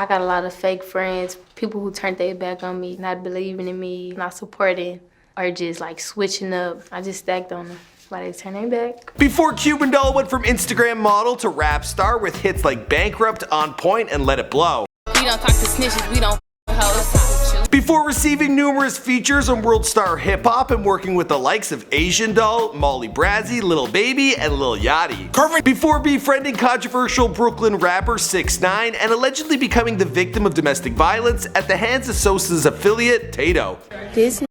I got a lot of fake friends, people who turned their back on me, not believing in me, not supporting, or just like switching up. I just stacked on them. Why they turn their back. Before Cuban Doll went from Instagram model to rap star with hits like Bankrupt, On Point, and Let It Blow. We don't talk to snitches, we don't hoes. Before receiving numerous features on World Star Hip Hop and working with the likes of Asian Doll, Molly Brazzy, Lil Baby, and Lil Yachty. Before befriending controversial Brooklyn rapper 6ix9ine and allegedly becoming the victim of domestic violence at the hands of Sosa's affiliate, Tato. This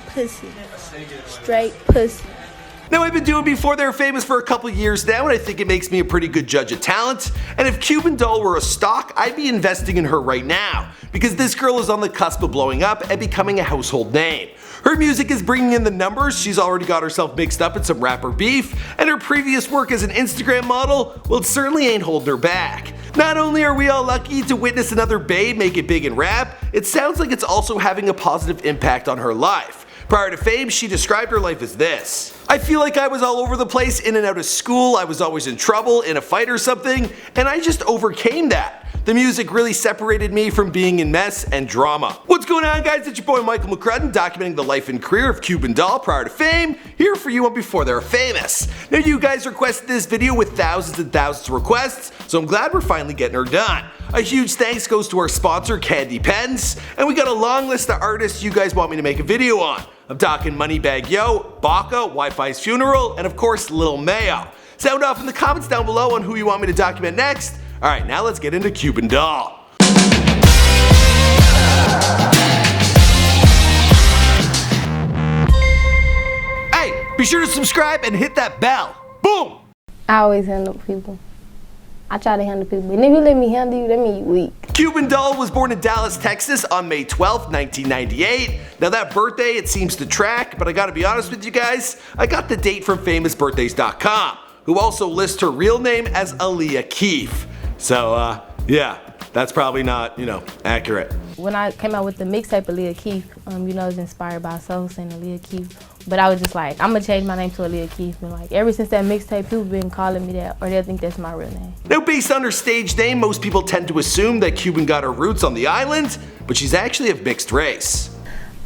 pussy. Straight pussy. Now, I've been doing Before They're Famous for a couple years now, and I think it makes me a pretty good judge of talent. And if Cuban Doll were a stock, I'd be investing in her right now, because this girl is on the cusp of blowing up and becoming a household name. Her music is bringing in the numbers, she's already got herself mixed up in some rapper beef, and her previous work as an Instagram model, well, it certainly ain't holding her back. Not only are we all lucky to witness another babe make it big in rap, it sounds like it's also having a positive impact on her life. Prior to fame, she described her life as this: I feel like I was all over the place, in and out of school, I was always in trouble, in a fight or something, and I just overcame that. The music really separated me from being in mess and drama. What's going on, guys? It's your boy Michael McCrudden, documenting the life and career of Cuban Doll prior to fame, here for you on Before They're Famous. Now, you guys requested this video with thousands and thousands of requests, so I'm glad we're finally getting her done. A huge thanks goes to our sponsor, Candy Pens, and we got a long list of artists you guys want me to make a video on. I'm talking Moneybagg Yo, Baca, Wi-Fi's Funeral, and of course Lil Mayo. Sound off in the comments down below on who you want me to document next. Alright, now let's get into Cuban Doll. Hey, be sure to subscribe and hit that bell. Boom! I always handle people. I try to handle people. And if you let me handle you, that means you weak. Cuban Doll was born in Dallas, Texas on May 12th, 1998. Now that birthday, it seems to track, but I gotta be honest with you guys, I got the date from famousbirthdays.com, who also lists her real name as Aaliyah Keefe. So, yeah, that's probably not, accurate. When I came out with the mixtape Aaliyah Keefe, it was inspired by Sosa and Aaliyah Keefe. But I was just like, I'm gonna change my name to Aaliyah Keefe. And like, ever since that mixtape, people been calling me that, or they'll think that's my real name. Now, based on her stage name, most people tend to assume that Cuban got her roots on the island, but she's actually of mixed race.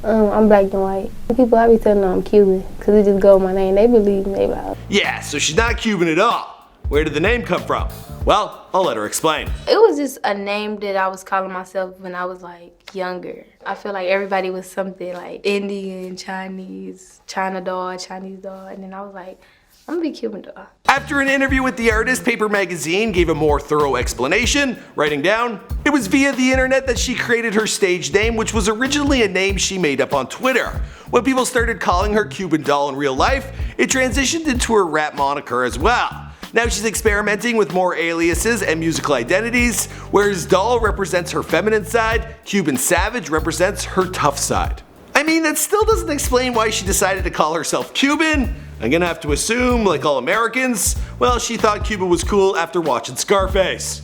I'm black and white. People, I be telling them I'm Cuban, because it just go with my name. They believe me, they loud. Yeah, so she's not Cuban at all. Where did the name come from? Well, I'll let her explain. It was just a name that I was calling myself when I was like younger. I feel like everybody was something like Indian, Chinese, China doll, Chinese doll, and then I was like, I'm gonna be Cuban Doll. After an interview with the artist, Paper Magazine gave a more thorough explanation, writing down, it was via the internet that she created her stage name, which was originally a name she made up on Twitter. When people started calling her Cuban Doll in real life, it transitioned into her rap moniker as well. Now she's experimenting with more aliases and musical identities, whereas Doll represents her feminine side, Cuban Savage represents her tough side. I mean, that still doesn't explain why she decided to call herself Cuban. I'm gonna have to assume, like all Americans, well, she thought Cuba was cool after watching Scarface.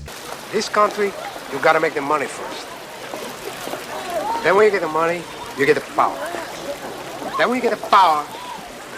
This country, you gotta make the money first. Then when you get the money, you get the power. Then when you get the power,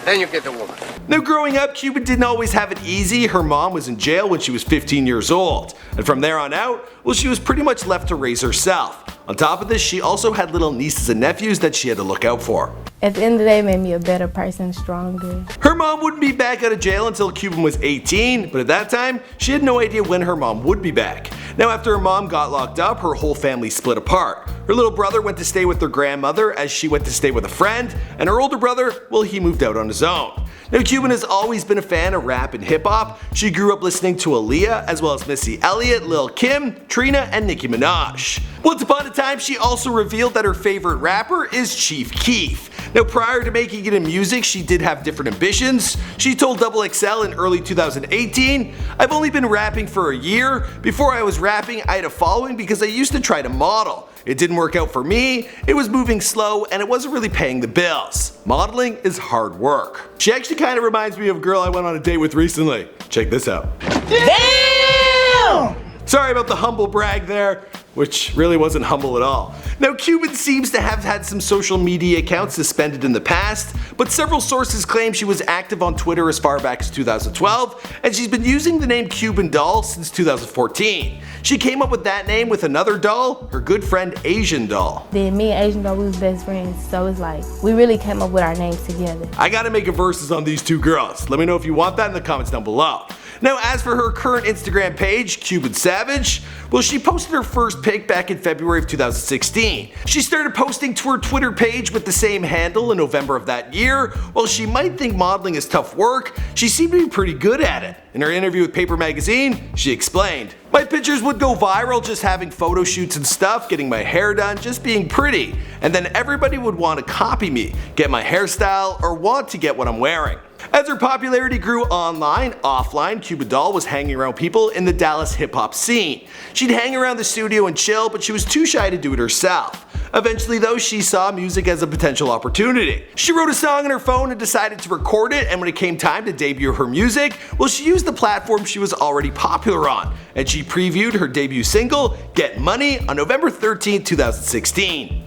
then you get the woman. Now, growing up, Cuban didn't always have it easy. Her mom was in jail when she was 15 years old. And from there on out, well, she was pretty much left to raise herself. On top of this, she also had little nieces and nephews that she had to look out for. At the end of the day, it made me a better person, stronger. Her mom wouldn't be back out of jail until Cuban was 18, but at that time, she had no idea when her mom would be back. Now, after her mom got locked up, her whole family split apart. Her little brother went to stay with their grandmother as she went to stay with a friend, and her older brother, well, he moved out on his own. Now, Cuban has always been a fan of rap and hip hop. She grew up listening to Aaliyah, as well as Missy Elliott, Lil Kim, Trina, and Nicki Minaj. Once upon a time, she also revealed that her favorite rapper is Chief Keef. Now, prior to making it in music, she did have different ambitions. She told XXL in early 2018, I've only been rapping for a year. Before I was rapping, I had a following because I used to try to model. It didn't work out for me, it was moving slow, and it wasn't really paying the bills. Modeling is hard work. She actually kind of reminds me of a girl I went on a date with recently. Check this out. Damn! Sorry about the humble brag there. which really wasn't humble at all. Now, Cuban seems to have had some social media accounts suspended in the past, but several sources claim she was active on Twitter as far back as 2012, and she's been using the name Cuban Doll since 2014. She came up with that name with another doll, her good friend Asian Doll. Then me and Asian Doll, we was best friends, so it's like, we really came up with our names together. I gotta make a versus on these two girls. Let me know if you want that in the comments down below. Now, as for her current Instagram page, Cuban Savage, well, she posted her first pic back in February of 2016. She started posting to her Twitter page with the same handle in November of that year. While she might think modeling is tough work, she seemed to be pretty good at it. In her interview with Paper Magazine, she explained, "My pictures would go viral just having photo shoots and stuff, getting my hair done, just being pretty. And then everybody would want to copy me, get my hairstyle, or want to get what I'm wearing." As her popularity grew online, offline, Cuban Doll was hanging around people in the Dallas hip-hop scene. She'd hang around the studio and chill, but she was too shy to do it herself. Eventually though, she saw music as a potential opportunity. She wrote a song on her phone and decided to record it, and when it came time to debut her music, well, she used the platform she was already popular on, and she previewed her debut single, Get Money, on November 13, 2016.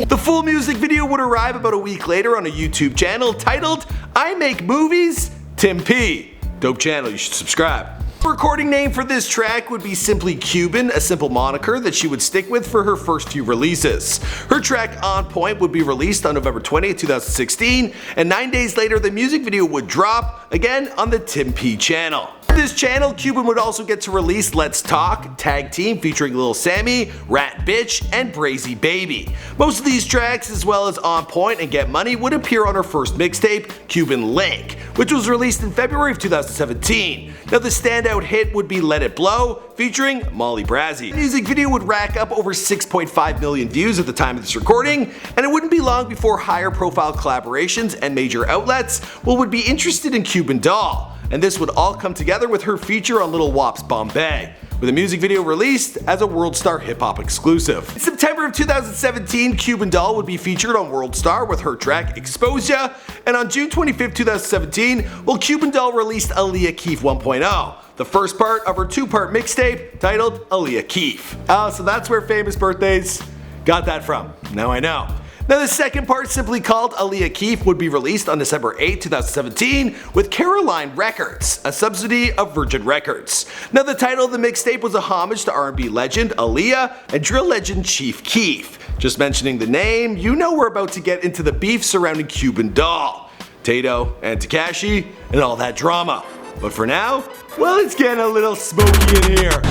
The full music video would arrive about a week later on a YouTube channel titled I Make Movies, Tim P. Dope channel, you should subscribe. The recording name for this track would be simply Cuban, a simple moniker that she would stick with for her first few releases. Her track On Point would be released on November 20th, 2016, and 9 days later the music video would drop, again on the Tim P channel. For this channel, Cuban would also get to release Let's Talk, Tag Team featuring Lil Sammy, Rat Bitch, and Brazy Baby. Most of these tracks, as well as On Point and Get Money, would appear on her first mixtape, Cuban Link, which was released in February of 2017. Now the standout hit would be Let It Blow, featuring Molly Brazzy. The music video would rack up over 6.5 million views at the time of this recording, and it wouldn't be long before higher profile collaborations and major outlets would be interested in Cuban Doll. And this would all come together with her feature on Lil Wop's Bombay, with a music video released as a World Star hip hop exclusive. In September of 2017, Cuban Doll would be featured on World Star with her track Expose Ya, and on June 25, 2017, Cuban Doll released Aaliyah Keef 1.0, the first part of her two-part mixtape titled Aaliyah Keef. Oh, so that's where famous birthdays got that from. Now I know. Now the second part, simply called Aaliyah Keef, would be released on December 8, 2017 with Caroline Records, a subsidiary of Virgin Records. Now the title of the mixtape was a homage to R&B legend Aaliyah and drill legend Chief Keef. Just mentioning the name, you know we're about to get into the beef surrounding Cuban Doll, Tato and Tekashi, and all that drama. But for now, well, it's getting a little smoky in here.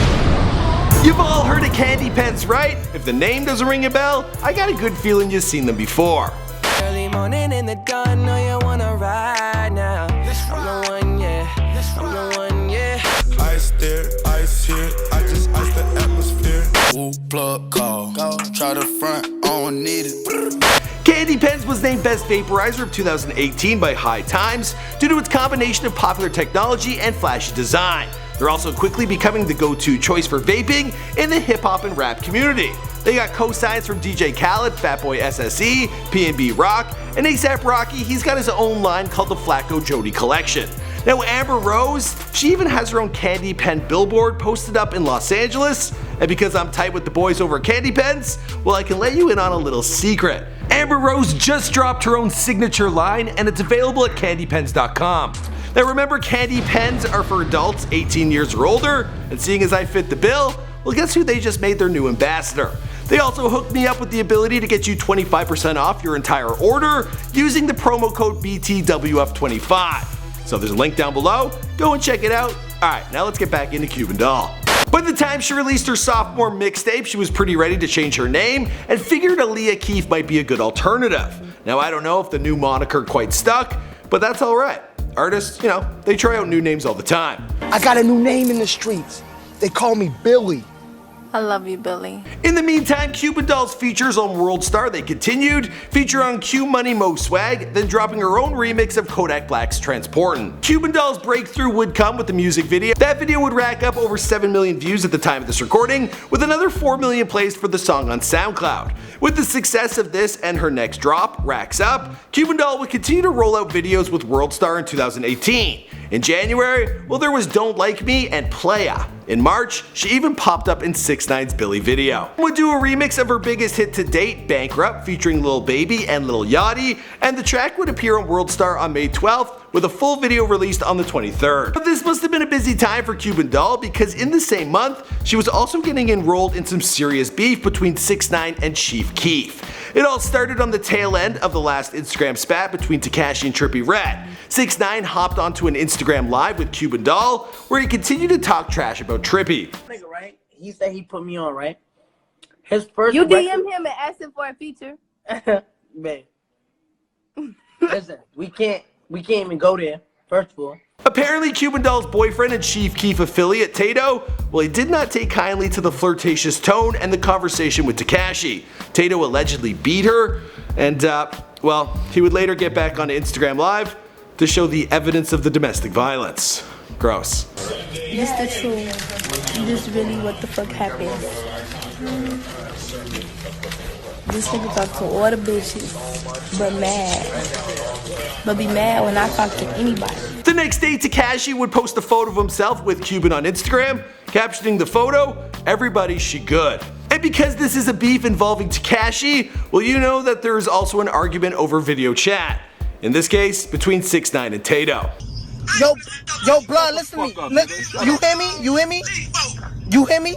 You've all heard of candy pens, right? If the name doesn't ring a bell, I got a good feeling you've seen them before. Early morning in the dawn, know you wanna ride now. I'm the one, yeah. I'm the one, yeah. Ice there, ice here. I just ice the atmosphere. Ooh, plug call. Try the front, I don't need it. Candy Pens was named Best Vaporizer of 2018 by High Times due to its combination of popular technology and flashy design. They're also quickly becoming the go-to choice for vaping in the hip-hop and rap community. They got co-signs from DJ Khaled, Fatboy SSE, PNB Rock, and ASAP Rocky. He's got his own line called the Flacco Jody Collection. Now Amber Rose, she even has her own candy pen billboard posted up in Los Angeles, and because I'm tight with the boys over at Candy Pens, well, I can let you in on a little secret. Amber Rose just dropped her own signature line, and it's available at candypens.com. Now remember, candy pens are for adults 18 years or older, and seeing as I fit the bill, well, guess who they just made their new ambassador? They also hooked me up with the ability to get you 25% off your entire order using the promo code BTWF25. So there's a link down below, go and check it out. Alright, now let's get back into Cuban Doll. By the time she released her sophomore mixtape, she was pretty ready to change her name and figured Aaliyah Keef might be a good alternative. Now I don't know if the new moniker quite stuck, but that's alright. Artists, you know, they try out new names all the time. I got a new name in the streets. They call me Billy. I love you, Billy. In the meantime, Cuban Doll's features on World Star, they continued, feature on Q Money Mo Swag, then dropping her own remix of Kodak Black's Transportin'. Cuban Doll's breakthrough would come with the music video. That video would rack up over 7 million views at the time of this recording, with another 4 million plays for the song on SoundCloud. With the success of this and her next drop, Racks Up, Cuban Doll would continue to roll out videos with World Star in 2018. In January, well, there was Don't Like Me and Playa. In March, she even popped up in 6ix9ine's Billy video. Would do a remix of her biggest hit to date, Bankrupt, featuring Lil Baby and Lil Yachty, and the track would appear on World Star on May 12th, with a full video released on the 23rd. But this must have been a busy time for Cuban Doll, because in the same month, she was also getting enrolled in some serious beef between 6ix9ine and Chief Keef. It all started on the tail end of the last Instagram spat between Tekashi and Trippie Redd. 6ix9ine hopped onto an Instagram live with Cuban Doll, where he continued to talk trash about Trippie. Nigga, right? He said he put me on, right? His first You record... DM him and ask him for a feature? Man. Listen, we can't even go there, first of all. Apparently, Cuban Doll's boyfriend and Chief Keef affiliate, Tato, well, he did not take kindly to the flirtatious tone and the conversation with Tekashi. Tato allegedly beat her, and well, he would later get back on Instagram Live to show the evidence of the domestic violence. Gross. This the truth. This really what the fuck happened. This nigga talk to all the bitches, but mad. But be mad when I talk to anybody. The next day, Tekashi would post a photo of himself with Cuban on Instagram, captioning the photo, "Everybody she good." And because this is a beef involving Tekashi, well, you know that there is also an argument over video chat. In this case, between 6ix9ine and Tato. Yo, blood, listen to me. You hear me? You hear me? You hear me?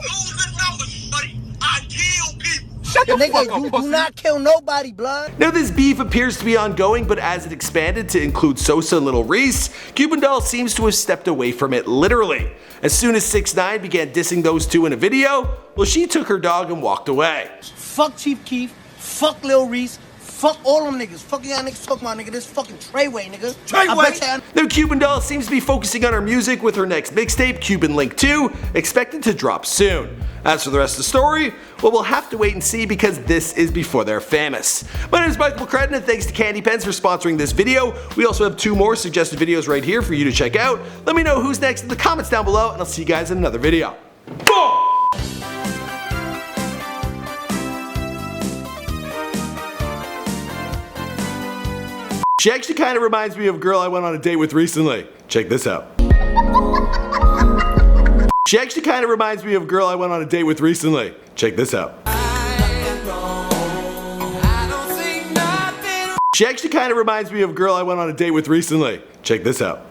Nigga, you do not kill nobody, blood. Now this beef appears to be ongoing, but as it expanded to include Sosa and Lil Reese, Cuban Doll seems to have stepped away from it literally. As soon as 6ix9ine began dissing those two in a video, well, she took her dog and walked away. Fuck Chief Keef, fuck Lil Reese, fuck all them niggas. Fuck y'all niggas talking about, nigga. This fucking Treyway, nigga. Treyway! Now Cuban Doll seems to be focusing on her music with her next mixtape, Cuban Link 2, expected to drop soon. As for the rest of the story, well, we'll have to wait and see because this is before they're famous. My name is Michael McCredden and thanks to Candy Pens for sponsoring this video. We also have 2 more suggested videos right here for you to check out. Let me know who's next in the comments down below and I'll see you guys in another video. Boom! She actually kind of reminds me of a girl I went on a date with recently. Check this out. She actually kind of reminds me of a girl I went on a date with recently. Check this out. She actually kind of reminds me of a girl I went on a date with recently. Check this out.